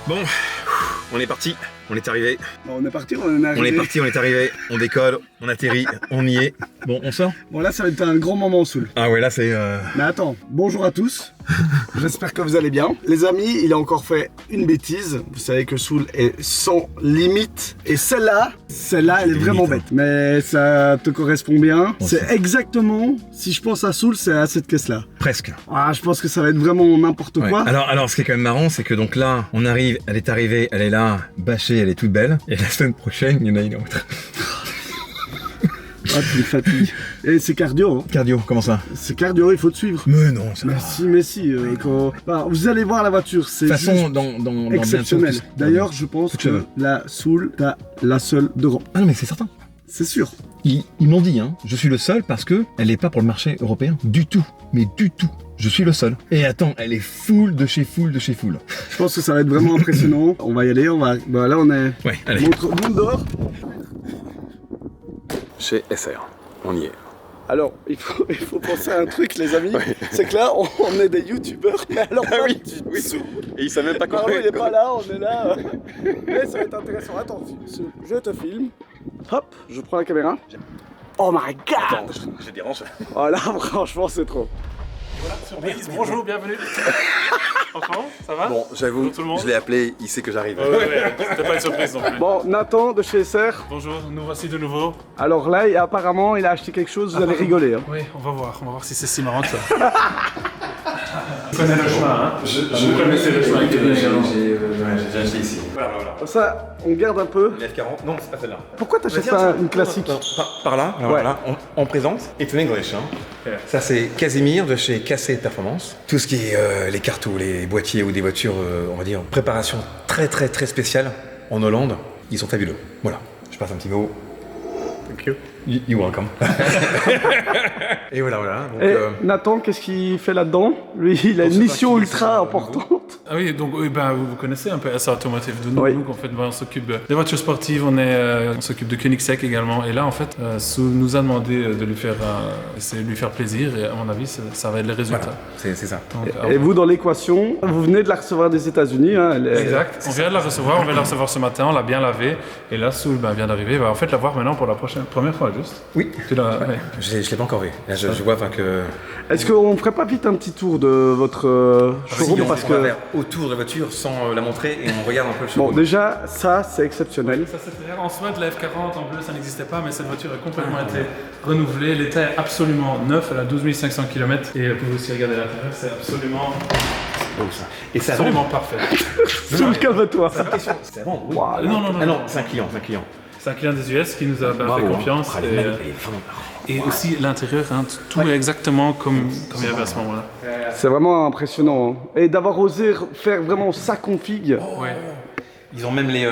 Bon, on est parti, on est arrivé. Bon, on est parti, on est arrivé. On est parti, on est arrivé, on décolle, on atterrit, on y est. Bon, on sort? Bon, là, ça va être un grand moment, Soul. Ah ouais, là c'est... Mais attends, bonjour à tous. J'espère que vous allez bien. Les amis, il a encore fait une bêtise. Vous savez que Soul est sans limite. Et celle-là, elle est vraiment bête. Mais ça te correspond bien. Bon, c'est exactement, si je pense à Soul, c'est à cette caisse-là. Presque. Ah, je pense que ça va être vraiment n'importe Ouais. quoi. Alors, ce qui est quand même marrant, c'est que donc là, on arrive, elle est arrivée, elle est là, bâchée, elle est toute belle. Et la semaine prochaine, il y en a une autre. Ah, tu me fatigues. Et c'est cardio. Hein. Cardio, comment ça? C'est cardio, il faut te suivre. Mais non, ça va. Mais si, quand... bah, vous allez voir la voiture, c'est De toute façon, juste dans exceptionnel. bientôt, D'ailleurs, je pense que la Soul, t'as la seule de rang. Ah non, mais c'est certain. C'est sûr. Ils m'ont dit, hein, je suis le seul parce que elle n'est pas pour le marché européen. Du tout. Mais du tout. Je suis le seul. Et attends, elle est full de chez full de chez full. Je pense que ça va être vraiment impressionnant. On va y aller, on va... Bah, là, on est... Ouais, allez. Montre dehors. Chez SR, on y est. Alors, il faut penser à un truc, les amis. Ouais. C'est que là, on est des youtubeurs. Mais alors, Ah oui, oui. Et il savent même pas quoi. Il est pas là, on est là. Mais ça va être intéressant. Attends, je te filme. Hop, je prends la caméra. Oh my god! Attends, je dérange. Oh là, franchement, c'est trop. Voilà, surprise. Bonjour, bienvenue. Enfant, ça va? Bon, j'avoue, tout le monde. je l'ai appelé, il sait que j'arrive. Ouais, c'était pas une surprise non plus. Bon, Nathan de chez SR. Bonjour, nous voici de nouveau. Alors là, apparemment, il a acheté quelque chose, vous allez rigoler. Hein. Oui, on va voir si c'est si marrant que ça. Je connais le chemin, hein? Vous connaissez le chemin. J'ai déjà acheté ici. Voilà. Ça, on garde un peu. Une F40? Non, c'est pas celle-là. Pourquoi t'achètes pas une classique? Par là, alors Ouais. voilà, on présente. It's in English. Hein. Yeah. Ça, c'est Casimir de chez Cassé Performance. Tout ce qui est les cartons, les boîtiers ou des voitures, on va dire, préparation très spéciale en Hollande, ils sont fabuleux. Voilà, je passe un petit mot. Thank you. You're welcome. Et voilà. Donc, Et Nathan, qu'est-ce qu'il fait là-dedans? Lui, il a une mission ultra importante. Ah oui, donc vous connaissez un peu SR Automotive de nous. Oui. Nous, en fait, on s'occupe des voitures sportives, on s'occupe de Koenigsegg également. Et là, en fait, Sue nous a demandé de lui faire, essayer de lui faire plaisir. Et à mon avis, ça va être les résultats. voilà, c'est ça. Donc, Et vous, dans l'équation, vous venez de la recevoir des États-Unis. Hein, Exact. On vient de la recevoir ce matin, on l'a bien lavée. Et là, Sue vient d'arriver. Va en fait la voir maintenant pour la première fois, juste. Oui. Tu l'as, ouais. Je l'ai pas encore vu. Là, je vois que... Est-ce qu'on ferait pas vite un petit tour de votre showroom parce que... autour de la voiture sans la montrer et on regarde un peu le Bon, showroom. déjà, ça, c'est exceptionnel. Ça c'est rare. En soi, de la F40 en bleu, ça n'existait pas, mais cette voiture a complètement été renouvelée. L'état est absolument neuf, elle a 12 500 km et vous pouvez aussi regarder l'intérieur, c'est absolument, Et ça absolument parfait. Sous le calme-toi. C'est bon, oui. Wow. Non, Ah non, c'est un client. c'est un client des US qui nous a fait Bravo, confiance. hein. Et aussi l'intérieur, hein, tout est exactement comme il y avait à ce moment-là. C'est vraiment impressionnant. Hein. Et d'avoir osé faire vraiment sa config. Ouais. Ils ont même les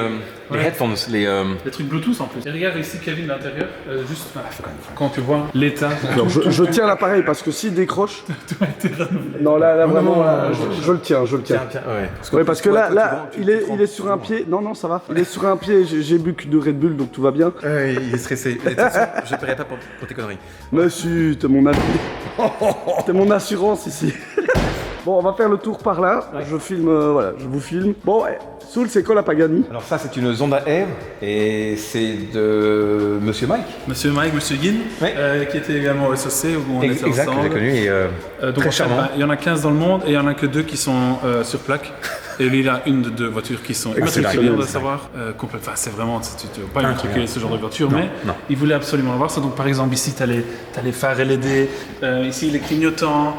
headphones, Les trucs Bluetooth en plus. Et regarde ici, Kevin, l'intérieur, juste quand tu vois l'état. Alors, je tiens l'appareil parce que s'il décroche... Tout a été renouvelé. Non, là vraiment, là, je le tiens, Tiens, Ouais, ouais. parce que là, il est sur un pied. Non, ça va. Il est sur un pied. J'ai bu que de Red Bull, donc tout va bien. Il est stressé. De toute façon, je ne paierai pas pour tes conneries. Monsieur, t'es mon ami. T'es mon assurance ici. Bon, on va faire le tour par là. Je filme, voilà, je vous filme. Bon, Soul, c'est quoi la Pagani? Alors ça, c'est une Zonda Air et c'est de Monsieur Mike. Monsieur Yin, Ouais. qui était également au SOC où on était Exact, que ensemble. j'ai connu et Donc très en fait, charmant. il y en a 15 dans le monde et il y en a que 2 qui sont sur plaque. Et lui, il a une de 2 voitures qui sont immatriculées, on doit savoir. Complètement. Enfin, c'est vraiment, tu ne veux pas immatriculer ce genre de voiture, mais il voulait absolument l'avoir. Donc par exemple, ici, tu as les phares LED, ici les clignotants,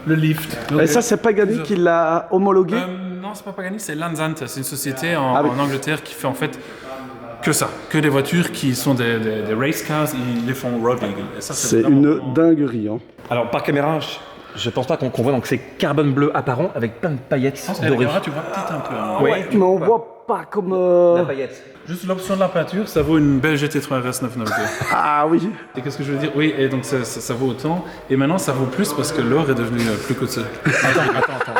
le lift. Donc, Et ça, c'est Pagani qui l'a homologué? non, c'est pas Pagani, c'est Lanzant. C'est une société en Angleterre qui fait en fait que ça, que des voitures qui sont des race cars, ils les font road legal. Et ça, C'est vraiment une dinguerie. Hein. Alors par caméra, je pense pas qu'on voit, donc c'est carbone bleu apparent avec plein de paillettes Et la dorées. caméra, tu vois peut-être un peu. Hein. Ouais. Mais on voit pas comme... La paillette. Juste l'option de la peinture, ça vaut une belle GT3 RS 992. Ah oui. Et qu'est-ce que je veux dire? Oui, et donc ça vaut autant. Et maintenant, ça vaut plus parce que l'or est devenu plus coûteux. Attends.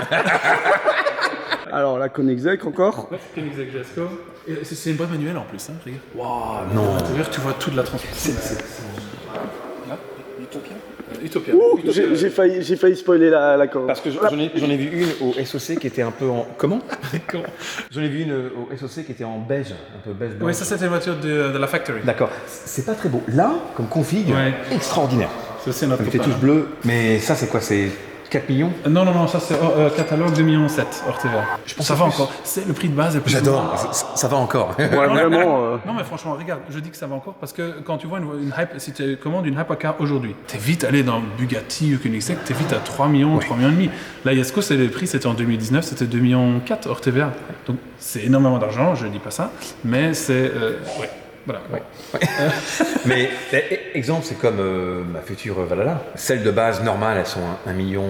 Alors, la Koenigsegg encore. Ouais, c'est Koenigsegg Jasco. Et c'est une boîte manuelle en plus, hein, regarde. Waouh, non. À l'intérieur, tu vois toute la transmission. Là, Utopia. Ouh, j'ai failli spoiler la corde. Parce que j'en ai vu une au SOC qui était un peu en... Comment? J'en ai vu une au SOC qui était en beige, un peu beige blanc. Oui, ça c'était une voiture de la factory. D'accord. C'est pas très beau. Là, comme config, extraordinaire. C'est aussi notre Avec les touches bleues. Mais ça, c'est quoi? C'est 4 millions? Non, ça c'est catalogue 2,7 millions hors TVA. Je pense que ça va encore. C'est le prix de base. J'adore. Ça va encore. Ouais, vraiment. Non, mais franchement, regarde, je dis que ça va encore parce que quand tu vois une hype, si tu commandes une hypercar aujourd'hui, t'es vite allé dans Bugatti ou Koenigsegg, t'es vite à 3 millions, 3 millions et demi. Là, Yasko, c'est le prix, c'était en 2019, c'était 2,4 millions hors TVA. Donc c'est énormément d'argent, je ne dis pas ça, mais c'est. Ouais. Voilà. Ouais. Mais exemple, c'est comme ma future Valhalla. Celles de base normales, elles sont 1,2 million.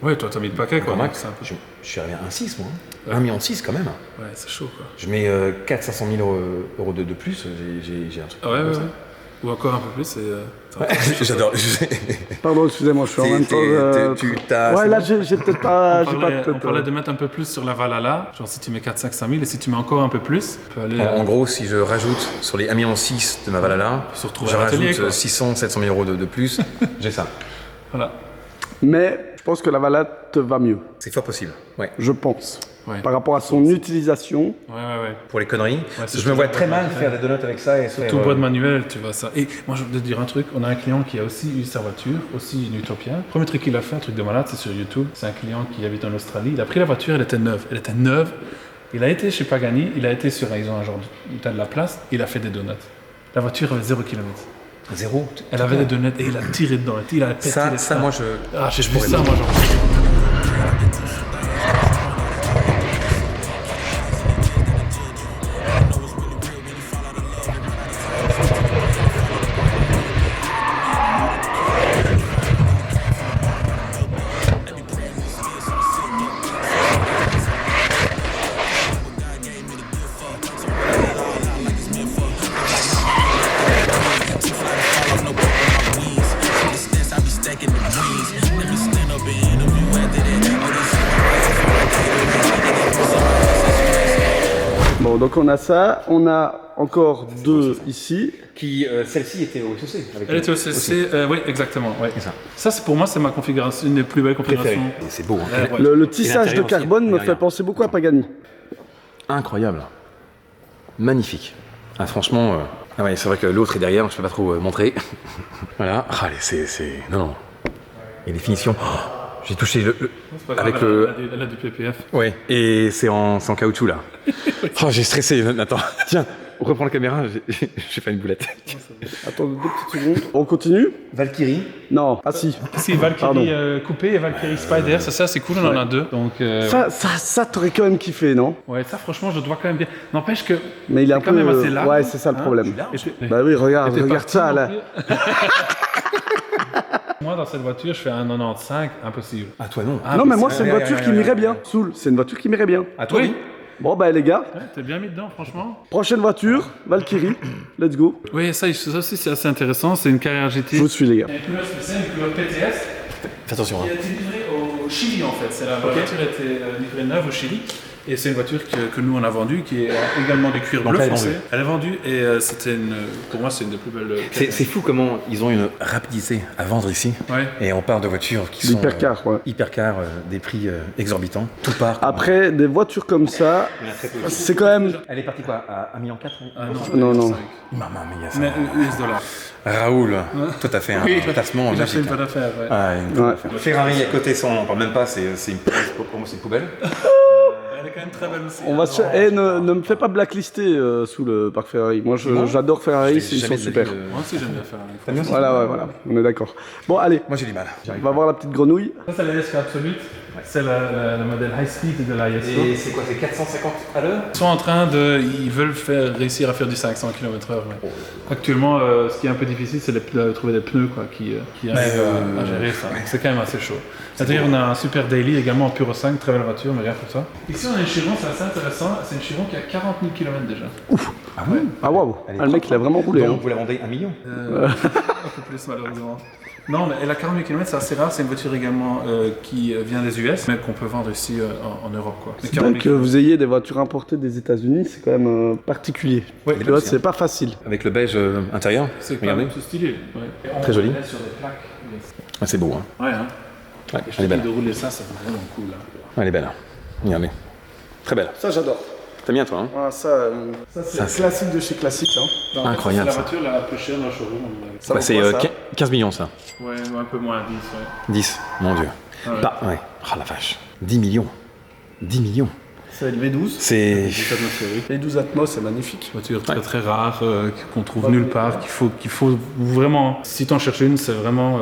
Ouais, toi, t'as mis le paquet, quoi. Max, je suis arrivé à 1,6 moi. 1,6 million quand même. Ouais, c'est chaud, quoi. Je mets 400 000 euros de plus, j'ai un truc. Ah ouais. Ou encore un peu plus, J'adore. Pardon, excusez-moi, je suis en même temps. Ouais, là, j'ai peut-être pas. On parlait de mettre un peu plus sur la Valhalla. Genre, si tu mets 400-500 000 et si tu mets encore un peu plus, tu peux aller. En gros, si je rajoute sur les 1,6 million de ma Valhalla, je rajoute 600-700 000 euros de plus, j'ai ça. Voilà. Mais je pense que la Valhalla te va mieux. C'est fort possible, ouais. Je pense. Ouais. Par rapport à son utilisation. Ouais. Pour les conneries. Ouais, je me vois très mal faire des donuts avec ça. Et surtout boîte manuelle, tu vois ça. Et moi, je veux te dire un truc. On a un client qui a aussi eu sa voiture, aussi une Utopia. Le premier truc qu'il a fait, un truc de malade, c'est sur YouTube. C'est un client qui habite en Australie. Il a pris la voiture, elle était neuve. Il a été chez Pagani, ils ont un genre de la place, il a fait des donuts. La voiture avait 0 km. Zéro. Elle avait des donuts et il a tiré dedans. Il a pété ça moi je. Ah, j'ai vu ça, moi, genre. Bon, donc on a ça. On a encore deux ici. Celle-ci était au SOC. Elle était au CC, oui, exactement. Ouais. Ça, c'est pour moi, c'est ma configuration, une des plus belles configurations. C'est beau. Ouais. Le tissage de carbone me fait penser beaucoup à Pagani. Incroyable. Magnifique. Ah, franchement, ouais, c'est vrai que l'autre est derrière, donc je peux pas trop montrer. Voilà. Ah, c'est... Non. Et les finitions... Oh, j'ai touché avec le... Elle a du PPF. Ouais. Et c'est en caoutchouc, là. Oh, j'ai stressé. Attends, tiens, on reprend la caméra, j'ai fait une boulette. Attends 2 petites secondes. On continue? Valkyrie. Non. Ah si. Si, Valkyrie coupé et Valkyrie Spider, ça c'est cool, on en a deux. Donc, ça t'aurais quand même kiffé, non? Ouais, ça franchement, je dois quand même bien. N'empêche que. Mais il est un quand peu. même assez large. Ouais, c'est ça le problème. Bah oui, regarde ça là. Moi, dans cette voiture, je fais un 95, impossible. Ah, toi non. Non, mais moi, c'est une voiture qui m'irait bien. Soul, c'est une voiture qui m'irait bien. À toi, oui. Bon, bah, les gars, Ouais, t'es bien mis dedans, franchement. prochaine voiture, Valkyrie. Let's go. Oui, ça aussi, c'est assez intéressant. C'est une carrière GT. Je vous suis, les gars. Il y a une couleur spéciale, une couleur PTS. Fais attention. Qui a été livrée au Chili, en fait. C'est la voiture a été livrée neuve au Chili. Et c'est une voiture que nous on a vendue, qui est également du cuir bleu foncé. Elle est vendue et c'était pour moi c'est une des plus belles. C'est fou comment ils ont une rapidité à vendre ici. Ouais. Et on parle de voitures qui sont Hypercar, ouais. hypercar, des prix exorbitants. Tout part. Après, des voitures comme ça, c'est quand même. Elle est partie quoi à 1,4 million? Non. Maman, mais Mais US dollars. Raoul, toi t'as fait un placement Il a fait magique. une bonne affaire. Ouais. Ah, une bonne affaire. Ferrari à côté, ça on n'en parle même pas, c'est une pour moi c'est une poubelle. Elle est quand même très belle aussi. On va se... ne me fais pas blacklister sous le parc Ferrari. Moi, j'adore Ferrari, ils sont super. Moi aussi j'aime bien Ferrari. Voilà, on est d'accord. Bon, allez, Moi j'ai du mal. on va voir la petite grenouille. Ça c'est la ISO Absolute. C'est le modèle High Speed de la ISO. Et c'est quoi, c'est 450 à l'heure? Ils sont en train ils veulent réussir à faire du 500 km/h. Ouais. Actuellement, ce qui est un peu difficile, c'est de trouver des pneus qui arrivent à gérer ça. C'est quand même assez chaud. C'est-à-dire, on a un super daily également en Puro 5, très belle voiture, mais rien pour ça. Ici, on a une Chiron, c'est assez intéressant. C'est une Chiron qui a 40 000 km déjà. Ouf. Ah oui. Ah waouh. Elle est Ah, le mec il a vraiment roulé. Donc Hein. vous la vendez 1 million. Un peu plus malheureusement. Non, mais la 40 000 km, c'est assez rare. C'est une voiture également qui vient des US, mais qu'on peut vendre ici en Europe. Quoi. C'est dingue que vous ayez des voitures importées des États-Unis, c'est quand même particulier. Ouais, Tu vois, c'est pas facile. Avec le beige intérieur. C'est quand Regardez. même stylé. Ouais. Très joli. Sur des plaques. Ah, c'est beau, hein. Ouais, hein. Ouais, Je elle est te dis belle. de rouler ça, c'est vraiment cool. Là. Elle est belle. Regardez. Très belle. Ça j'adore. T'aimes bien, toi, hein? Ah, ça c'est classique de chez classique. Hein. Non, en fait, Incroyable, c'est ça. la voiture la plus chère dans le showroom. Ça Bah, vaut c'est quoi, ça 15 millions, ça. Ouais, un peu moins, 10. Ouais. 10, mon Dieu. Ah ouais. Bah, ouais. Oh la vache. 10 millions. 10 millions. C'est le V12. C'est. C'est atmosphérique. Les 12 Atmos, c'est magnifique. Voiture très très rare, qu'on trouve nulle part, qu'il faut vraiment. Si t'en cherches une, c'est vraiment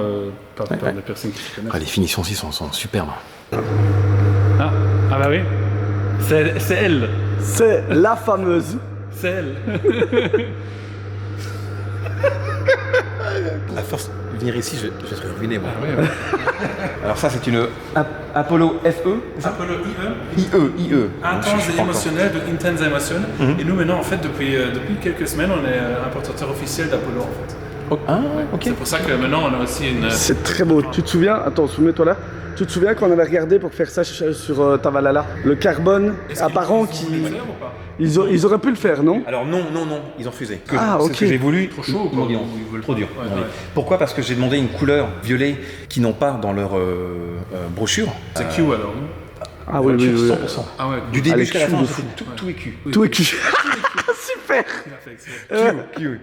par ouais. des personnes qui se connaissent. Ah, les finitions aussi sont superbes. Ah bah oui. C'est elle. C'est la fameuse. C'est elle. À force de venir ici, je vais être ruiné, moi. Ouais, ouais. Alors, ça, c'est une Apollo FE. Apollo IE. IE. Intense Je et sais pas émotionnel de Intense Emotion. Et nous maintenant en fait depuis quelques semaines on est importateur officiel d'Apollo en fait. encore. Ah, ok. C'est pour ça que maintenant on a aussi une. C'est très beau. Tu te souviens, attends, soumets-toi là. Tu te souviens qu'on avait regardé pour faire ça sur Tavalala, le carbone Est-ce apparent qu'ils qui. vont le faire ou pas? Ils auraient pu le faire, non? Alors, non, ils ont refusé. Ah, C'est ok. ce que j'ai voulu. Trop chaud ou Ils m'ont quoi? dit non. Ils veulent Trop pas. dur. Ouais, Ils m'ont dit. ouais. Pourquoi? Parce que j'ai demandé une couleur violet qu'ils n'ont pas dans leur brochure. C'est Q alors. Non Ah oui, oui, oui. 100%. Ah ouais. Du début Allez, jusqu'à la Q fin, de c'est fou. tout est Q. Tout est cul. Super. Il a fait exprès.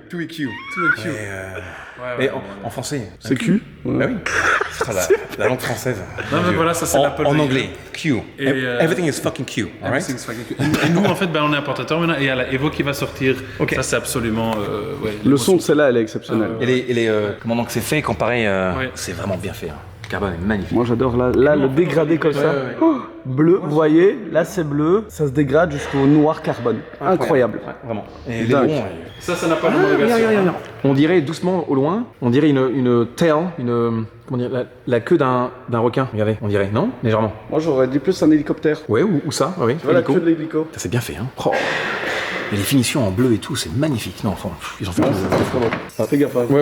Tout est Q. Tout est Q. Mais Ouais, en français. C'est cul. Bah oui. Ce sera la langue française. Non mais voilà, ça c'est l'Apollo. En anglais, Q. Et, Everything is fucking Q. Alright? Everything's fucking Q. Et nous en fait ben, on est importateur maintenant et il y a la Evo qui va sortir. Ok. Ça c'est absolument. Ouais, Le son de celle-là, elle est exceptionnelle. Ah ouais. Et les comment donc c'est fait comparé, Ouais. c'est vraiment bien fait. Hein. Le carbone est magnifique. Moi j'adore là le dégradé comme ça. Ouais, ouais. Oh, bleu, vous voyez, là c'est bleu, ça se dégrade jusqu'au noir carbone. Incroyable. Ouais, vraiment. Et les Dingue. bons, Ça n'a pas d'homologation. regarde. On dirait doucement au loin, on dirait une tail, comment dire, la queue d'un requin. Regardez, on dirait, non? Légèrement. Moi j'aurais dit plus un hélicoptère. Ouais, ou ça, oui. Tu vois la queue de l'hélico. Ça c'est bien fait, hein. Oh. Et les finitions en bleu et tout, c'est magnifique. Non, enfin, ils ont fait. Fais gaffe. Hein. Ouais,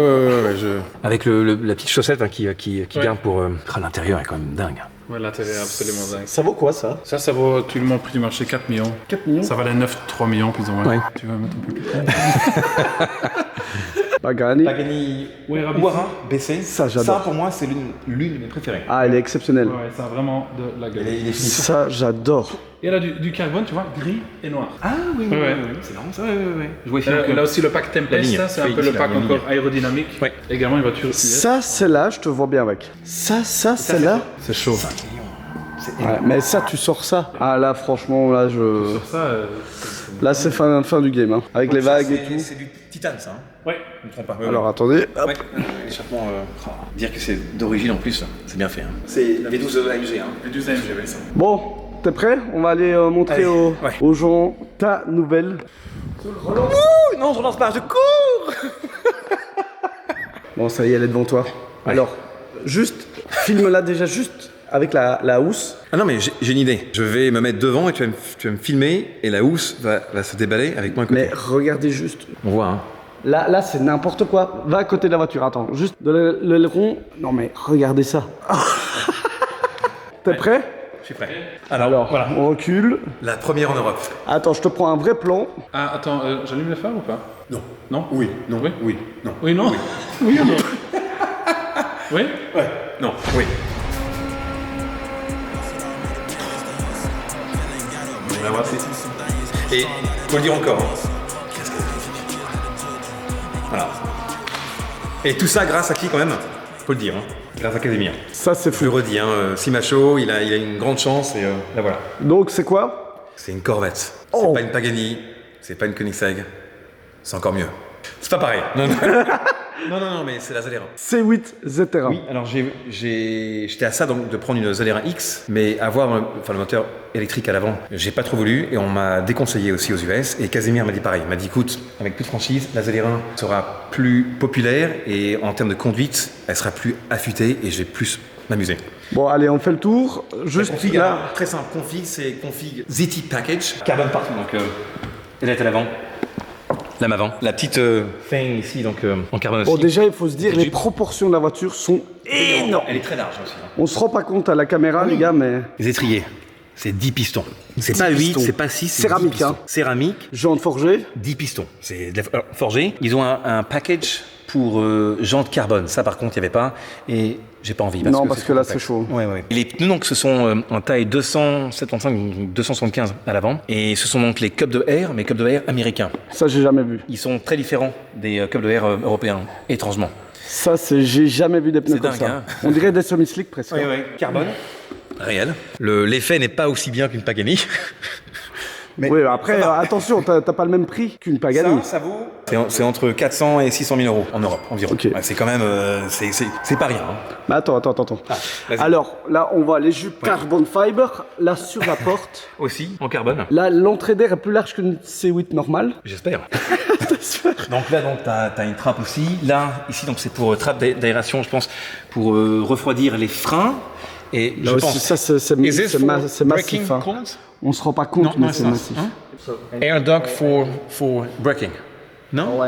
avec la petite chaussette hein, qui garde pour. L'intérieur est quand même dingue. Ouais, l'intérieur est absolument dingue. Ça vaut quoi ça? Ça vaut actuellement le prix du marché 4 millions. 4 millions. Ça valait 3 millions plus ou moins. Ouais. Tu vas mettre un peu plus près. Pagani. Pagani Wera BC. Ça, j'adore. Ça pour moi, c'est l'une de mes préférées. Ah, elle est exceptionnelle. Ouais, ça a vraiment de la gueule. Les finitions. Ça, j'adore. Et là, du carbone, tu vois, gris et noir. Ah oui, Ouais. c'est marrant ça. Ouais. Je vois ici. Là aussi, le pack La Tempest, ligne. ça, c'est un Oui, peu ici, le pack la ligne. encore aérodynamique. Ouais. Également une voiture US. Ça, celle-là, je te vois bien avec. Ça, celle-là. C'est chaud. 5 millions. C'est Ouais, mais ça, tu sors ça. Ah là, franchement, là, Sur ça, là, c'est fin du game, hein. Avec les vagues et tout. C'est du titane ça. Hein. ouais. Je me trompe pas. Alors, attendez. Hop. Ouais, l'échappement. Dire que c'est d'origine en plus, c'est bien fait. Hein. C'est la V12 AMG. Hein. Le 12 AMG, oui, ça. Bon, t'es prêt? On va aller montrer Allez, aux, ouais. aux gens ta nouvelle. Ouh, non, je relance pas, je cours. Bon, ça y est, elle est devant toi. Ouais. Alors, juste, filme-la déjà juste avec la housse. Ah non, mais j'ai une idée. Je vais me mettre devant et tu vas me filmer et la housse va se déballer avec moi à côté. Mais regardez juste. On voit, hein. Là, c'est n'importe quoi. Va à côté de la voiture, attends. Juste de l'aileron. Non, mais regardez ça. T'es prêt? Je suis prêt. Alors, voilà. on recule. La première en Europe. Attends, je te prends un vrai plan. Ah, attends, j'allume le phare ou pas? Non. Non? Oui. Non. Oui? Oui. Non. Oui, non? Oui ou non? Oui? Ouais. Non. Oui. On va voir si. Et faut le dire encore. Hein. Voilà. Et tout ça grâce à qui quand même? Faut le dire. Hein. Grâce à Casimir. Ça, c'est Je le fou. redis. Hein. Simacho, il a une grande chance et là voilà. Donc, c'est quoi? C'est une Corvette. Oh. C'est pas une Pagani. C'est pas une Koenigsegg. C'est encore mieux. C'est pas pareil. Non, non, mais c'est la ZR1. C8 Zetera. Oui, alors j'étais à ça donc de prendre une ZR1 X, mais avoir le moteur électrique à l'avant, j'ai pas trop voulu et on m'a déconseillé aussi aux US. Et Casimir m'a dit pareil, il m'a dit écoute, avec plus de franchise, la ZR1 sera plus populaire et en termes de conduite, elle sera plus affûtée et je vais plus m'amuser. Bon, allez, on fait le tour. Juste Config, là. alors, très simple, config, c'est config ZT Package, carbone partout, donc elle est à l'avant. lame avant. La petite faigne ici, donc en carbone aussi. Bon, déjà, il faut se dire, les proportions de la voiture sont énormes. Elle est très large aussi. On se rend pas compte à la caméra, les gars, mais... Les étriers, c'est 10 pistons. C'est pas 8, pistons. c'est pas 6, c'est Céramique, 10 pistons. hein. Céramique, Jantes forgées. 10 pistons. C'est forgé. Ils ont un package pour jantes carbone. Ça, par contre, il n'y avait pas. Et j'ai pas envie. Parce que là, c'est chaud. Ouais. Les pneus, donc, ce sont en taille 275 ou 275 à l'avant. Et ce sont donc les cups de air, mais cups de air américains. Ça, j'ai jamais vu. Ils sont très différents des cups de air européens, étrangement. Ça, j'ai jamais vu des pneus C'est comme dingue, ça. hein. On dirait des semi-slick presque. Carbone. Réel. L'effet n'est pas aussi bien qu'une Pagani. Mais oui, après, attention, t'as pas le même prix qu'une Pagani. Ça vaut. C'est entre 400 et 600 000 euros en Europe environ. Ok. Ouais, c'est quand même, c'est pas rien. Hein. Mais attends. Vas-y. Alors, là, on voit les jupes carbon fiber, là, sur la porte. Aussi en carbone. Là, l'entrée d'air est plus large qu'une C8 normale. J'espère. Donc là, t'as une trappe aussi. Là, ici, donc c'est pour trappe d'aération, je pense, pour refroidir les freins. Et Là je aussi, pense. ça, c'est massif. Hein. On se rend pas compte, mais c'est massif. Air duct for braking. Non.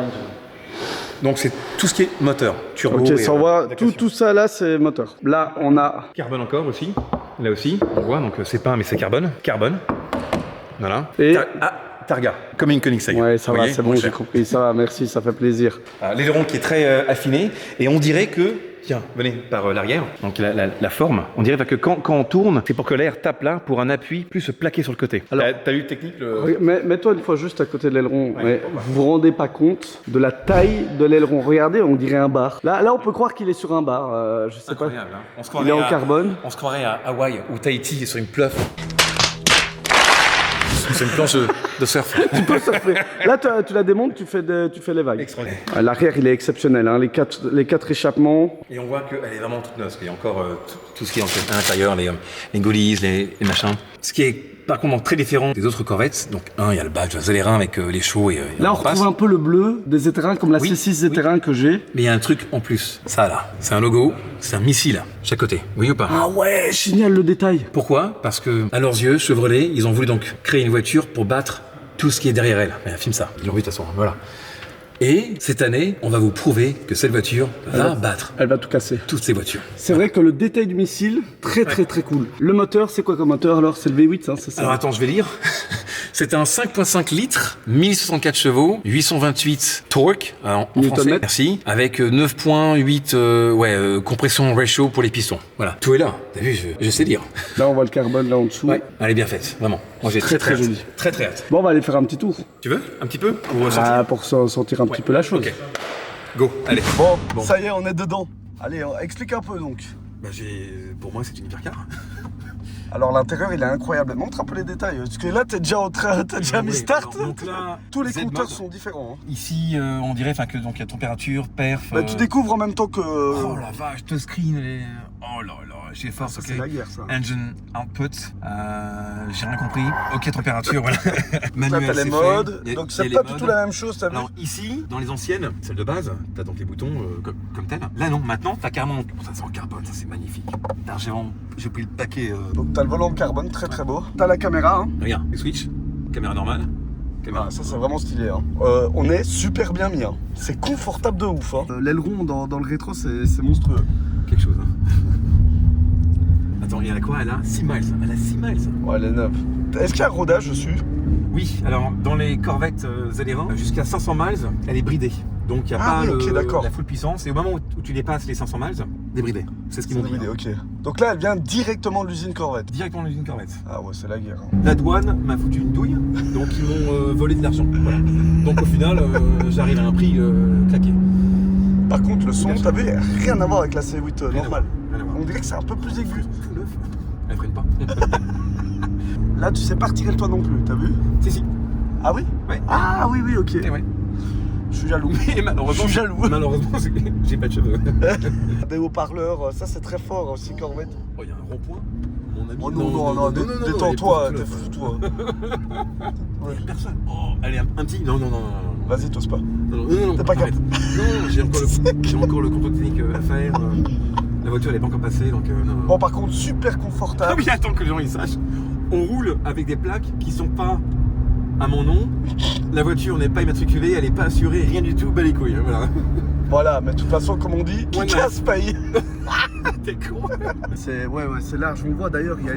Donc c'est tout ce qui est moteur, turbo. Ok, ça on voit, d'accueil. tout ça là, c'est moteur. Là, on a... Carbone encore aussi. Là aussi, on voit, donc c'est pas, mais c'est carbone. Carbone. Voilà. Et... Targa, comme une Koenigsegg. Ouais, ça Vous va, voyez, c'est bon, moins j'ai cher. compris. Ça va, merci, ça fait plaisir. L'aileron qui est très affiné, et on dirait que, tiens, venez, par l'arrière, donc la forme, on dirait que quand on tourne, c'est pour que l'air tape là, pour un appui plus se plaquer sur le côté. Alors, t'as eu le technique Mets-toi une fois juste à côté de l'aileron. Mais vous vous rendez pas compte de la taille de l'aileron. Regardez, on dirait un bar. Là, on peut croire qu'il est sur un bar. Je sais pas. Incroyable, hein. On se Il est en carbone. On se croirait à Hawaï ou Tahiti sur une pluie. C'est une planche de surf. Tu peux surfer. Là, tu la démontes, tu fais les vagues. Extraordinaire. L'arrière, il est exceptionnel. Hein. Les quatre échappements. Et on voit qu'elle est vraiment toute neuve, parce qu'il y a encore tout ce qui est à l'intérieur, les goodies, les machins. Ce qui est par contre très différent des autres Corvettes. Donc il y a le badge Zélérin avec les chaux et là, on retrouve un peu le bleu des Zétérin, comme la Oui, C6 Zétérin que j'ai. Mais il y a un truc en plus. Ça là, c'est un logo, c'est un missile, chaque côté. Oui ou pas? Ah ouais, génial le détail. Pourquoi? Parce que, à leurs yeux, Chevrolet, ils ont voulu donc créer une voiture pour battre tout ce qui est derrière elle. Mais filme ça, ils l'ont vu de toute façon, voilà. Et cette année, on va vous prouver que cette voiture va battre Elle va tout casser. toutes ces voitures. C'est vrai que le détail du missile, très cool. Le moteur, c'est quoi comme moteur alors? C'est le V8, hein, c'est ça? Alors attends, je vais lire. C'est un 5.5 litres, 1064 chevaux, 828 torque en Newton français, mètre. merci, avec 9.8 compression ratio pour les pistons. Voilà, tout est là. T'as vu, je sais lire. Là, on voit le carbone là en dessous. Ouais, elle est bien faite, vraiment. Moi j'ai Très, très très hâte. joli. Très hâte. Bon, on va aller faire un petit tour. Tu veux un petit peu pour ressentir Pour sentir un petit peu la chose. Ok. Go, allez. Bon, ça y est, on est dedans. Allez, explique un peu donc. Bah, pour moi, c'est une hypercar. Alors l'intérieur il est incroyable, montre un peu les détails, parce que là t'es déjà en train, t'as déjà mis start. Alors, donc là, Tous les Z-Mode. compteurs sont différents. Hein. Ici, on dirait que donc il y a température, perf. Bah, tu découvres en même temps que... Oh la vache, touchscreen, oh là là, j'ai force, ça, ok. c'est la guerre ça. Engine output, j'ai rien compris. Ok, température, voilà. Là Manuel, t'as les c'est modes, fait. donc Il y a c'est les pas du modes. tout la même chose, t'as vu. Alors ici, dans les anciennes, celles de base, t'as donc les boutons comme tel. Là non, maintenant t'as carrément, ça c'est en carbone, ça c'est magnifique. J'ai pris le paquet. Donc t'as le volant de carbone, très beau. T'as la caméra, hein. Regarde, les switch, caméra normale. Ah, ça c'est vraiment stylé. Hein. On est super bien mis. Hein. C'est confortable de ouf. Hein. L'aileron dans le rétro c'est monstrueux. Quelque chose, hein. Attends, il y a quoi? Elle a 6 miles. Elle a 6 miles. Ouais, elle est neuve. Est-ce qu'il y a un rodage dessus? Oui, alors dans les Corvettes Zélérin, jusqu'à 500 miles, elle est bridée. Donc il n'y a pas ok, d'accord. la full puissance. Et au moment où tu dépasses les 500 miles, débridée. C'est ce qu'ils m'ont dit. Débridé, ok. Donc là elle vient directement de l'usine Corvette. Directement dans l'usine Corvette. Ah ouais, c'est la guerre. Hein. La douane m'a foutu une douille, donc ils m'ont volé de l'argent. Voilà. Donc au final, j'arrive à un prix claqué. Par contre, le son, t'as vu, rien à voir avec la C8 Rien à normale. voir, rien à voir. On dirait que c'est un peu plus aigu. Tout neuf. Elle freine pas. Là, tu sais pas retirer le toit non plus, t'as vu? Si. Ah oui? Ouais. Ah oui, ok. Et ouais. Je suis jaloux. Mais malheureusement, Je suis jaloux. Malheureusement, j'ai pas de cheveux. Des haut-parleurs, ça c'est très fort aussi, Corvette. Oh, il y a un rond-point. Mon ami. Oh non, détends-toi, t'es fou toi. Ouais. Personne. Oh, allez, un petit. Non. Vas-y, t'oses pas. Non. T'es pas arrête. Non, j'ai encore le contrôle technique à faire. La voiture, elle est pas encore passée, donc non. Bon, par contre, super Ah confortable. oui, attends que les gens ils sachent. On roule avec des plaques qui sont pas à mon nom, la voiture n'est pas immatriculée, elle n'est pas assurée, rien du tout, bas les couilles, voilà. Voilà, mais de toute façon, comme on dit, qui One casse paye. T'es con. C'est c'est large, on voit d'ailleurs, il y a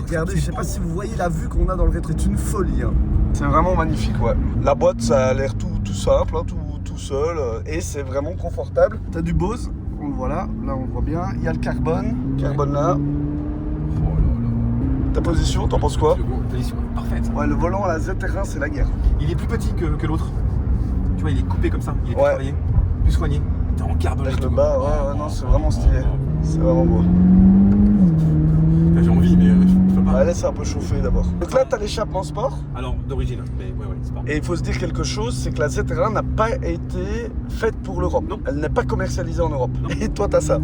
regardez, je sais pas si vous voyez la vue qu'on a dans le rétro, c'est une folie. Hein. C'est vraiment magnifique, ouais. La boîte, ça a l'air tout simple, hein, tout seul, et c'est vraiment confortable. T'as du Bose, on le voit là on le voit bien. Il y a le carbone là. Oh là là. Ta position, t'en penses quoi? Position parfaite. Ouais, le volant à la Z-Terrain, c'est la guerre. Il est plus petit que l'autre. Tu vois, il est coupé comme ça, il est plus travaillé, plus soigné. T'es en carbone et Avec tout. le bas, non, c'est vraiment stylé. C'est vraiment beau. Enfin, j'ai envie, mais je peux pas. Laisse un peu chauffer d'abord. Donc là, t'as l'échappement sport. Alors, d'origine, mais ouais, c'est pas. Et il faut se dire quelque chose, c'est que la Z-Terrain n'a pas été faite pour l'Europe. Non. Elle n'est pas commercialisée en Europe. Non. Et toi, t'as ça.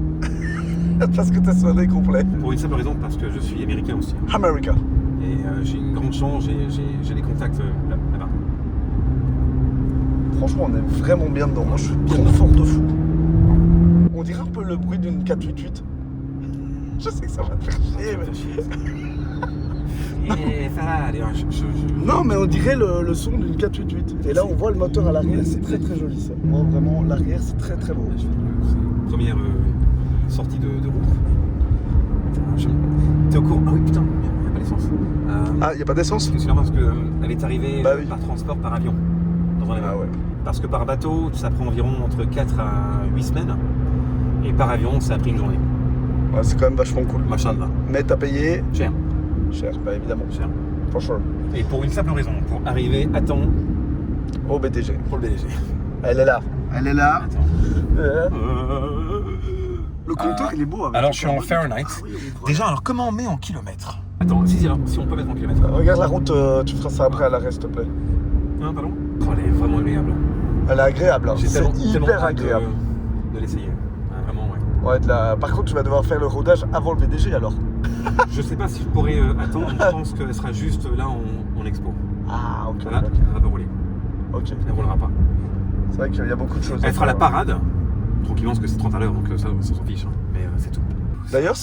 Parce que t'as soigné complet. Pour une simple raison, parce que je suis américain aussi. America. Et j'ai une grande chance, j'ai des contacts là-bas. Franchement, on est vraiment bien dedans. Moi, je suis bien fort de fou. On dirait un peu le bruit d'une 488. Je sais que ça va te faire chier, mais... Et ça va, allez, Non, mais on dirait le son d'une 488. Et là, on voit le moteur à l'arrière, c'est très très joli ça. Moi, vraiment, l'arrière, c'est très très beau. Première sortie de route. T'es au courant? Ah oui, putain, il n'y a pas d'essence. Ah, il n'y a pas d'essence? C'est sûr parce qu'elle est arrivée oui. par transport, par avion. Dans un avion. Ah ouais. Parce que par bateau, ça prend environ entre 4 à 8 semaines. Et par avion, ça a pris une journée. Ouais, c'est quand même vachement cool. Machin de là. Mais t'as payé Cher. cher, bah évidemment. Cher. For sure. Et pour une simple raison, pour arriver à temps Au BTG. pour le BDG. Elle est là. Elle est là. Attends. Le compteur, il est beau. Avec Alors le je suis en carbone. Fahrenheit. Ah oui, on voit. Déjà, alors comment on met en kilomètres? Attends, si on peut mettre en kilomètres. Regarde la route, tu feras ça après à l'arrêt, s'il te plaît. Hein, pardon? Oh, elle est vraiment agréable. Elle est agréable, hein. J'ai C'est tellement hyper hâte agréable. de l'essayer. Ah, vraiment, ouais. Ouais, par contre, tu vas devoir faire le rodage avant le BDG alors. Je sais pas si je pourrais attendre, je pense qu'elle sera juste là en expo. Ah, ok. Là, elle va pas rouler. Ok. Elle roulera pas. C'est vrai qu'il y a beaucoup de choses. à Elle fera la faire. parade, tranquillement, parce que c'est 30 à l'heure, donc ça s'en fiche. Hein. Mais c'est tout. D'ailleurs,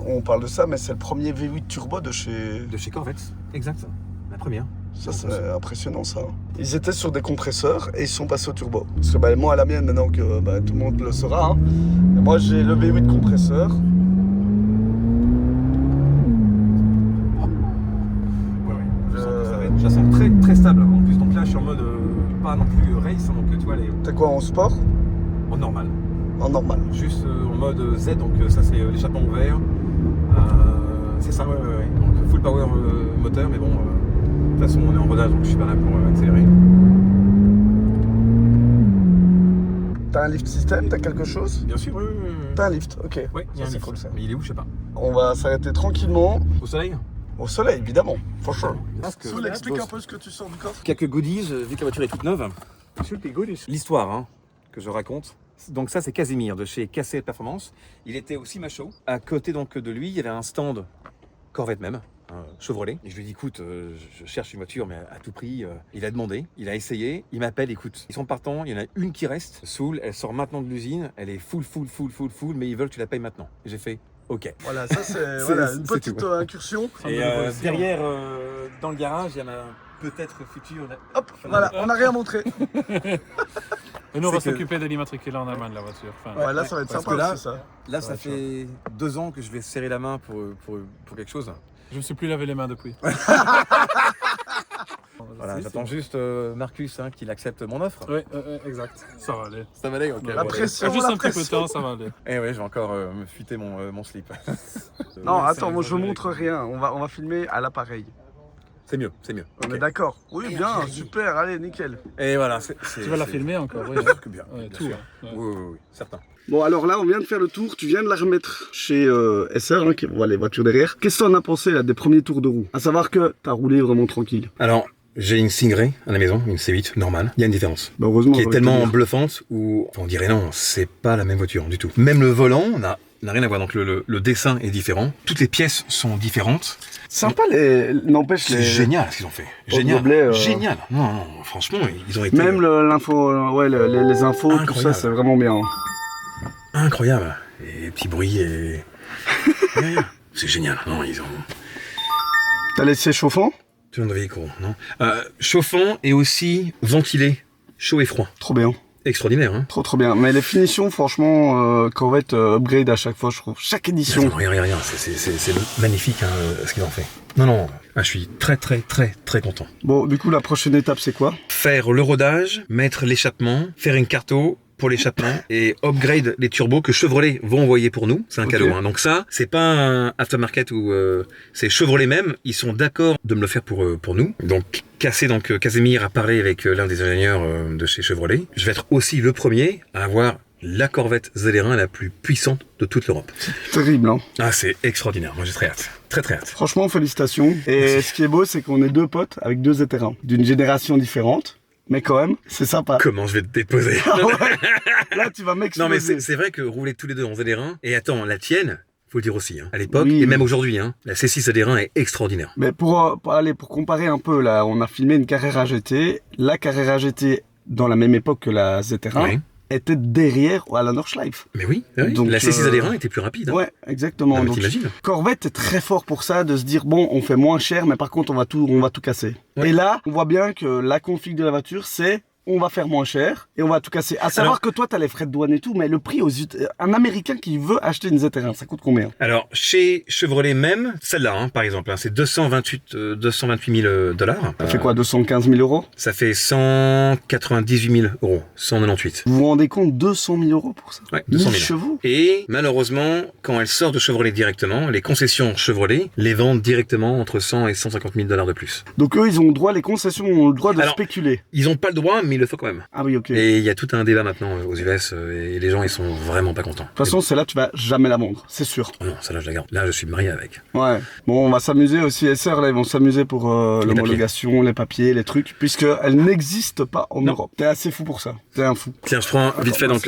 on parle de ça, mais c'est le premier V8 turbo de chez. De chez Corvette, exact. La première. Ça, c'est impressionnant ça. Ils étaient sur des compresseurs et ils sont passés au turbo. Parce que moi, à la mienne, maintenant que tout le monde le saura, hein, moi j'ai le V8 compresseur. Je la sens très, très stable. En plus, donc là, je suis en mode pas non plus race, donc tu vois, T'as quoi en sport? en normal. En normal. Juste en mode Z, donc ça c'est l'échappement ouvert. C'est ça, ouais. Donc full power moteur, mais bon, de toute façon on est en rodage, donc je suis pas là pour accélérer. T'as un lift system? T'as quelque chose? Bien sûr, oui. T'as un lift, ok. Oui, il y a un c'est lift. cool ça. Mais il est où, je sais pas. On va s'arrêter tranquillement. Au soleil? Au soleil, évidemment. For sure. Soul, Explique un peu ce que tu sors du coffre. Quelques goodies, vu que la voiture est toute neuve. L'histoire hein, que je raconte. Donc ça c'est Casimir de chez Cassé Performance. Il était aussi macho. À côté donc de lui, il y avait un stand Corvette même, Chevrolet. Et je lui dis écoute, je cherche une voiture mais à tout prix. Il a demandé, il a essayé, il m'appelle, écoute, ils sont partants, il y en a une qui reste. Soul, elle sort maintenant de l'usine, elle est full, mais ils veulent que tu la payes maintenant. Et j'ai fait ok. Voilà, ça c'est une c'est petite tout. incursion. Et derrière, dans le garage, il y a ma peut-être future. Hop, voilà, on n'a rien montré. Et nous, on va C'est que- s'occuper de l'immatriculer en Allemagne, la voiture. Enfin, Ouais, là ça va être Parce sympa que là- aussi, ça. Là, ça fait 2 ans que je vais serrer la main pour quelque chose. je me suis plus lavé les mains depuis. Voilà, j'attends juste Marcus hein, qu'il accepte mon offre. Oui, exact. Ça va aller. Ça va aller, ok. La pression, Juste la un petit peu de pression. temps, ça va aller. Eh ouais, je vais encore me fuiter mon slip. Non, Ouais, attends, c'est moi je exagéré. montre rien. On va filmer à l'appareil. C'est mieux, c'est mieux. On Ok. est d'accord? Oui, bien, super, allez, nickel. Et voilà, Tu vas la filmer encore, oui. Que bien, Ouais, bien tout. sûr. Hein. Ouais. Oui, certain. Bon, alors là, on vient de faire le tour. Tu viens de la remettre chez SR, hein, qui voit les voitures derrière. Qu'est-ce que t'en as pensé là, des premiers tours de roue? À savoir que t'as roulé vraiment tranquille. Alors, j'ai une Stingray à la maison, une C8 normale. Il y a une différence. Bah, heureusement. Qui est j'aurais pu tellement dire. bluffante où on dirait non, c'est pas la même voiture du tout. Même le volant n'a rien à voir. Donc le dessin est différent. Toutes les pièces sont différentes. Sympa, n'empêche C'est les. génial ce qu'ils ont fait. Pour Génial. Goblet, Génial. Non, franchement, ils ont été Même l'info, ouais, les infos, tout Incroyable. ça, c'est vraiment bien. incroyables. Et petits bruits et. Rien. C'est génial. Non, ils ont T'as laissé chauffant? Turn the vehicle, non. Chauffant et aussi ventilé, chaud et froid. Trop bien. Extraordinaire, hein. Trop bien. Mais les finitions, franchement, Corvette upgrade à chaque fois, je trouve. Chaque édition. Attends, regarde, c'est magnifique hein, ce qu'ils ont fait. Non, je suis très content. Bon, du coup, la prochaine étape, c'est quoi? Faire le rodage, mettre l'échappement, faire une carto pour l'échappement et upgrade les turbos que Chevrolet vont envoyer pour nous. C'est un cadeau. Hein. Donc ça, c'est pas un aftermarket ou c'est Chevrolet même. Ils sont d'accord de me le faire pour nous. Donc Casimir a parlé avec l'un des ingénieurs de chez Chevrolet. Je vais être aussi le premier à avoir la Corvette ZR1 la plus puissante de toute l'Europe. Terrible, hein. Ah, c'est extraordinaire. Moi, j'ai très hâte. Très hâte. Franchement, félicitations. Et ce qui est beau, c'est qu'on est 2 potes avec 2 ZR1 d'une génération différente. Mais quand même, c'est sympa. Comment je vais te déposer? Ah ouais. Là, tu vas m'exploser. Non, mais c'est vrai que rouler tous les deux en ZR1, et attends, la tienne, faut le dire aussi, hein, à l'époque, oui. et même aujourd'hui, hein, la C6 ZR1 est extraordinaire. Mais pour comparer un peu, là, on a filmé une Carrera GT. La Carrera GT, dans la même époque que la ZR1, Oui. était derrière à la Nordschleife. Mais oui. Donc, la C6 ZR1 était plus rapide. Hein. Ouais, exactement. Non, Donc, t'imagines. Corvette est très fort pour ça, de se dire, bon, on fait moins cher, mais par contre, on va tout casser. Ouais. Et là, on voit bien que la config de la voiture, c'est... on va faire moins cher et on va tout casser. À savoir que toi, t'as les frais de douane et tout, mais le prix un Américain qui veut acheter une ZR1, ça coûte combien? Alors, chez Chevrolet même, celle-là, hein, par exemple, hein, c'est 228 000 $. Ça fait quoi, 215 000 euros? Ça fait 198 000 €, 198. Vous vous rendez compte, 200 000 euros pour ça? Ouais, 200 000. 1000 chevaux? Et malheureusement, quand elle sort de Chevrolet directement, les concessions Chevrolet les vendent directement entre 100 et 150 000 $ de plus. Donc eux, ils ont le droit, les concessions ont le droit de Alors, spéculer. Ils n'ont pas le droit, mais ils le font quand même. Ah oui, ok. De Et il y a tout un débat maintenant aux US et les gens ils sont vraiment pas contents. toute façon, celle-là, tu vas jamais la vendre, c'est sûr. Oh non, celle-là je la garde. Là je suis marié avec. Ouais. Bon, on va s'amuser aussi, les sœurs, là, ils vont s'amuser pour l'homologation, les papiers, les trucs, puisqu'elles n'existent pas en Europe. T'es assez fou pour ça. T'es un fou. Tiens, je prends vite fait donc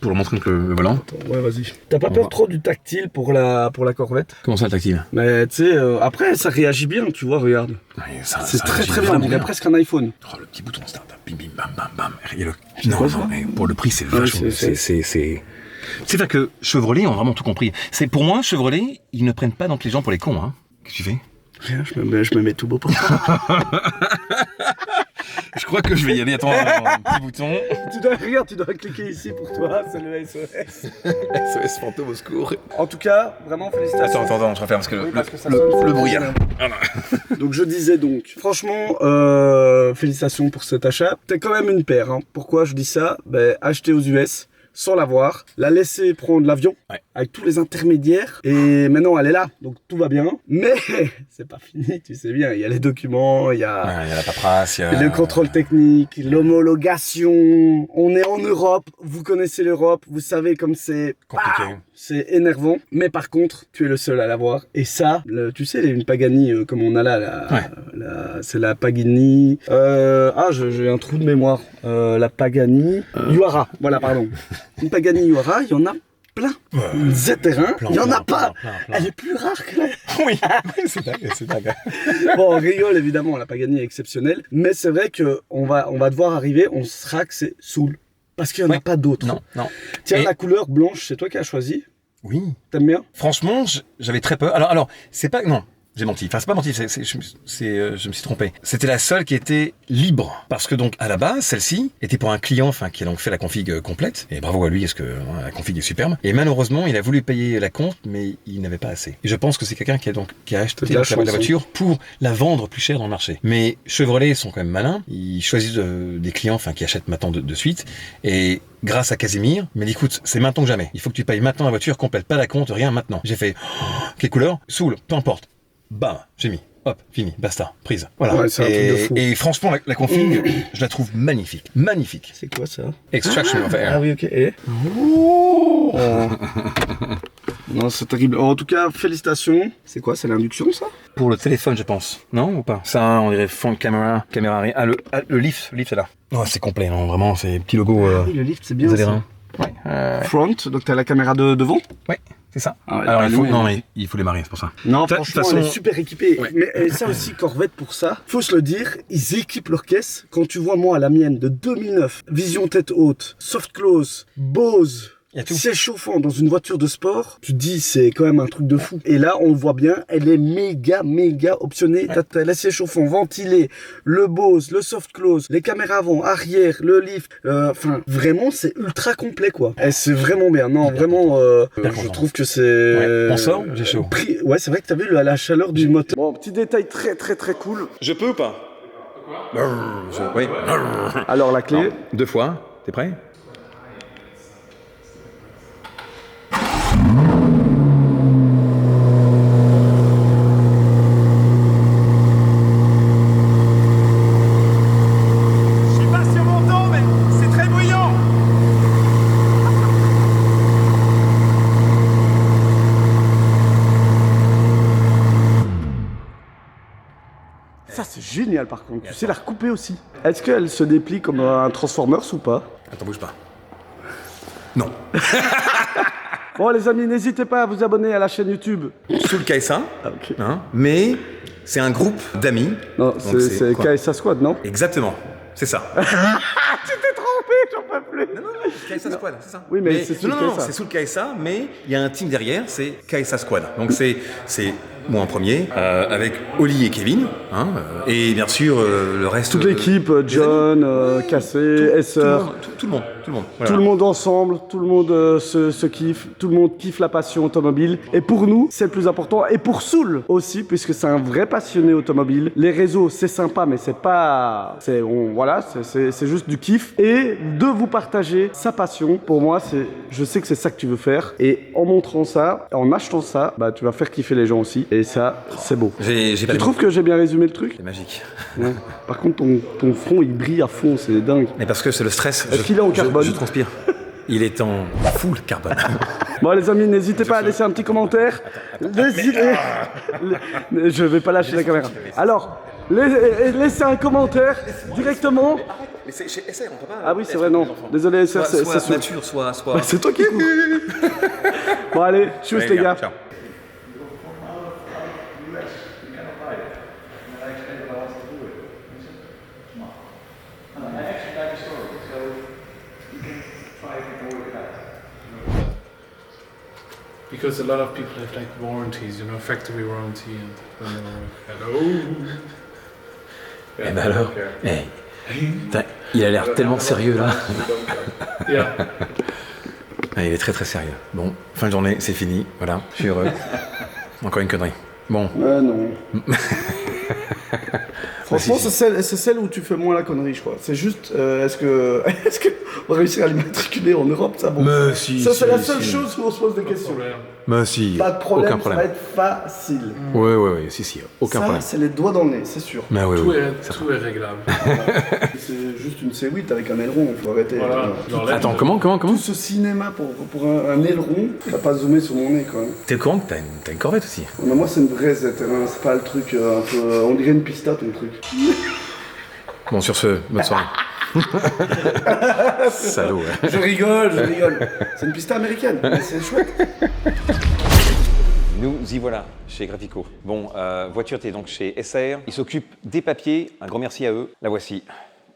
pour leur montrer donc le volant. Attends, ouais, vas-y. T'as pas peur trop du tactile pour la Corvette? Comment ça le tactile? Mais tu sais, après, ça réagit bien, tu vois, regarde. Ouais, C'est très bien, on dirait presque un iPhone. Oh, le petit bouton start, bim bim bam bam bam. Et le... Non, Non, mais pour le prix c'est vachement. C'est vrai que Chevrolet ont vraiment tout compris. C'est pour moi Chevrolet, ils ne prennent pas donc les gens pour les cons, hein. Qu'est-ce que tu fais? Rien, je me mets tout beau pour toi. Je crois que je vais y aller. Attends, un petit bouton. tu dois cliquer ici pour toi, c'est le SOS. SOS fantôme au secours. En tout cas, vraiment félicitations. Attends, je referme parce que Oui, parce que ça sonne le bruit. bien. Donc je disais franchement, félicitations pour cet achat. T'es quand même une paire, hein. Pourquoi je dis ça? Acheter aux US sans l'avoir, la laisser prendre l'avion avec tous les intermédiaires et maintenant elle est là, donc tout va bien. Mais c'est pas fini, tu sais bien, il y a les documents, il y a la paperasse, il y a le contrôle technique, l'homologation. On est en Europe, vous connaissez l'Europe, vous savez comme c'est compliqué. C'est énervant, mais par contre, tu es le seul à l'avoir. Et ça, tu sais, une Pagani comme on a là, c'est la Pagani. J'ai un trou de mémoire. La Pagani Huayra. Voilà, pardon. Une Pagani Huayra, il y en a plein. Une ZR1, il y en a pas. Elle est plus rare que la... Oui, c'est dingue. Bon, on rigole évidemment, la Pagani est exceptionnelle, mais c'est vrai que on va devoir arriver, on sera que c'est Soul. Parce qu'il n'y en a pas d'autres. Non. Tiens, la couleur blanche, c'est toi qui as choisi. Oui. T'aimes bien? Franchement, j'avais très peur. Alors, c'est pas... Non, j'ai menti. Enfin, c'est pas menti, je me suis trompé. C'était la seule qui était libre. Parce que donc, à la base, celle-ci était pour un client, qui a donc fait la config complète. Et bravo à lui, parce que la config est superbe. Et malheureusement, il a voulu payer la compte, mais il n'avait pas assez. Et je pense que c'est quelqu'un qui a acheté la voiture pour la vendre plus cher dans le marché. Mais Chevrolet sont quand même malins. Ils choisissent des clients, qui achètent maintenant de suite. Et grâce à Casimir, il m'a dit, écoute, c'est maintenant que jamais. Il faut que tu payes maintenant la voiture complète, pas la compte, rien maintenant. J'ai fait, quelle couleur? Soul, peu importe. Bam, j'ai mis. Hop, fini, basta, prise. Voilà. Ouais, c'est un truc de fou. Et franchement, la config, je la trouve magnifique. Magnifique. C'est quoi ça? Extraction of air. Ah oui, ok. Et non, c'est terrible. En tout cas, félicitations. C'est quoi? C'est l'induction, ça? Pour le téléphone, je pense. Non ou pas? Ça, on dirait front caméra. Ah, le lift est là. Oh, c'est complet, non, vraiment, c'est petit logo. Oui, le lift, c'est bien. ZR1. Front, donc t'as la caméra devant? Ouais. C'est ça. Ah ouais, alors mais il faut les marier, c'est pour ça. Non, franchement, façon... elle est super équipée. Ouais. Mais ça aussi, Corvette, pour ça, faut se le dire, ils équipent leur caisse. Quand tu vois, moi, la mienne de 2009, vision tête haute, soft close, Bose, Il y a tout. C'est chauffant dans une voiture de sport. Tu te dis, c'est quand même un truc de fou. Et là, on le voit bien, elle est méga optionnée. Ouais. T'as l'acier chauffant, ventilé, le Bose, le soft close, les caméras avant, arrière, le lift. Enfin, vraiment, c'est ultra complet, quoi. Et c'est vraiment bien. Non, vraiment, je trouve que c'est... Ouais. On sort, j'ai chaud. Ouais, c'est vrai que t'as vu la chaleur du moteur. Bon, petit détail très cool. Je peux ou pas? Oui. Alors, la clé... Non. 2 fois. T'es prêt? Ça, c'est génial, par contre. Tu sais la recouper aussi. Est-ce qu'elle se déplie comme un Transformers ou pas? Attends, bouge pas. Non. Bon, les amis, n'hésitez pas à vous abonner à la chaîne YouTube. Sous le KSA, Ok. hein, mais c'est un groupe d'amis. Non, Donc c'est quoi? KSA Squad, non? Exactement, c'est ça. Tu t'es trompé, j'en peux plus. Non, KSA Squad, c'est ça. Oui, mais c'est sous le non, KSA. c'est sous le KSA, mais il y a un team derrière, c'est KSA Squad. Donc c'est moi en premier, avec Oli et Kevin, hein, et bien sûr le reste. Toute l'équipe, John, Cassé, Esser. Tout le monde. Voilà. Tout le monde ensemble, tout le monde se kiffe, tout le monde kiffe la passion automobile. Et pour nous, c'est le plus important. Et pour Soul aussi, puisque c'est un vrai passionné automobile. Les réseaux, c'est sympa, mais c'est pas... C'est juste du kiff. Et de vous partager sa passion, pour moi, je sais que c'est ça que tu veux faire. Et en montrant ça, en achetant ça, bah, tu vas faire kiffer les gens aussi. Et ça, c'est beau. Tu trouves que j'ai bien résumé le truc? C'est magique. Ouais. Par contre, ton front, il brille à fond, c'est dingue. Mais parce que c'est le stress. Est-ce qu'il est en carbone? Je transpire. Il est en full carbone. Bon les amis, n'hésitez pas à laisser un petit commentaire. Je vais pas lâcher la caméra. Alors, laissez un commentaire directement. Mais c'est chez SR, on peut pas. Ah oui, c'est vrai, non. Désolé, SR, c'est soit sûr. nature, soit. Bah, c'est toi qui cours. Bon allez, tchuss les gars. Ciao. Because a lot of people have like warranties, you know, factory warranty, and hello. Eh ben alors, il a l'air tellement sérieux là. Yeah. Il est très sérieux. Bon, fin de journée, c'est fini, voilà, je suis heureux. Encore une connerie. Bon. Non. Franchement, c'est celle où tu fais moins la connerie, je crois. C'est juste, est-ce que on va réussir à l'immatriculer en Europe, ça? Bon. Mais si, ça, c'est si, la seule si. chose où on se pose des questions. Mais si, Pas de problème, aucun problème. ça va être facile. Oui, si, aucun problème. Ça, c'est les doigts dans le nez, c'est sûr. Mais oui, Tout est réglable. C'est juste une C8 avec un aileron, il faut arrêter. Voilà. Genre là, Attends, comment Tout ce cinéma pour un aileron, ça va pas zoomer sur mon nez, quand même. T'es au courant que t'as une Corvette aussi? Mais moi, c'est une vraie Z, hein, c'est pas le truc un peu... on dirait une pista, ton truc. Bon, sur ce, bonne soirée. Salaud, ouais. Je rigole. C'est une pista américaine, mais c'est chouette. Nous y voilà, chez Graphico. Bon, voiture, t'es donc chez SR. Ils s'occupent des papiers, un grand merci à eux. La voici,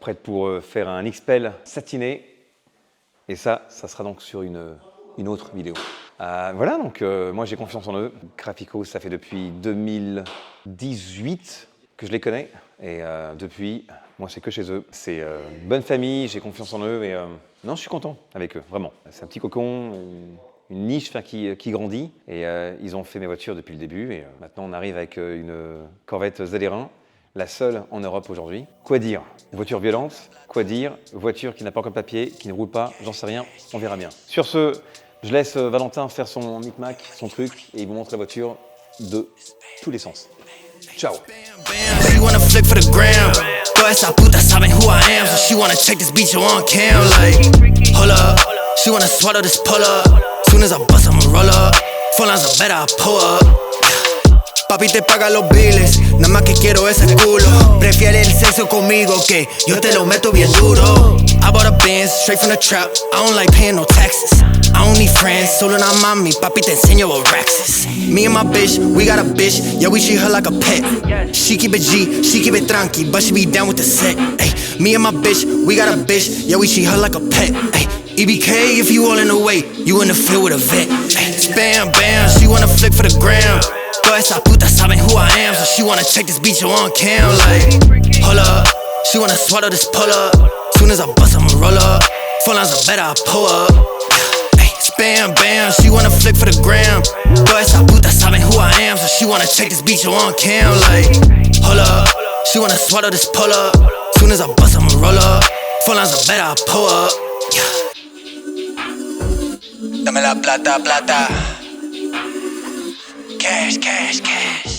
prête pour faire un XPEL satiné. Et ça sera donc sur une autre vidéo. Voilà, donc moi j'ai confiance en eux. Graphico, ça fait depuis 2018 que je les connais. Et depuis, moi c'est que chez eux. C'est une bonne famille, j'ai confiance en eux. Et non, je suis content avec eux, vraiment. C'est un petit cocon, une niche qui grandit. Et ils ont fait mes voitures depuis le début. Et maintenant on arrive avec une Corvette ZR1. La seule en Europe aujourd'hui. Quoi dire? Voiture violente. Quoi dire? Voiture qui n'a pas encore de papier, qui ne roule pas, j'en sais rien, on verra bien. Sur ce, je laisse Valentin faire son micmac, son truc, et il vous montre la voiture de tous les sens. Ciao. She wanna flick for the gram. Toda esa puta saben who I am, so she wanna check this beat on cam. Like, hold up, she wanna swallow this pull up. Soon as I bust, I'ma roll up. Phone lines are better, I pull up. Papi te paga los biles, nada más que quiero ese culo. Prefiere el sexo conmigo que yo te lo meto bien duro. I bought a Benz, straight from the trap, I don't like paying no taxes. I don't need friends, solo una mami, papi te enseño what racks is. Me and my bitch, we got a bitch, yeah we treat her like a pet. She keep it G, she keep it tranqui, but she be down with the set. Ay, me and my bitch, we got a bitch, yeah we treat her like a pet. Ay, EBK if you all in the way, you in the field with a vet. Spam, bam, she wanna flick for the gram. Toda esa puta saben who I am, so she wanna check this bitch on cam. Like, hold up, she wanna swallow this pull up. Soon as I bust, I'ma roll up. Phone lines are better, I pull up. Spam, bam, she wanna flick for the gram. Toda esa puta saben who I am, so she wanna check this bitch on cam. Like, hold up, she wanna swallow this pull up. Soon as I bust, I'ma roll up. Phone lines are better, I pull up. Dame la plata, plata. Cash, cash, cash.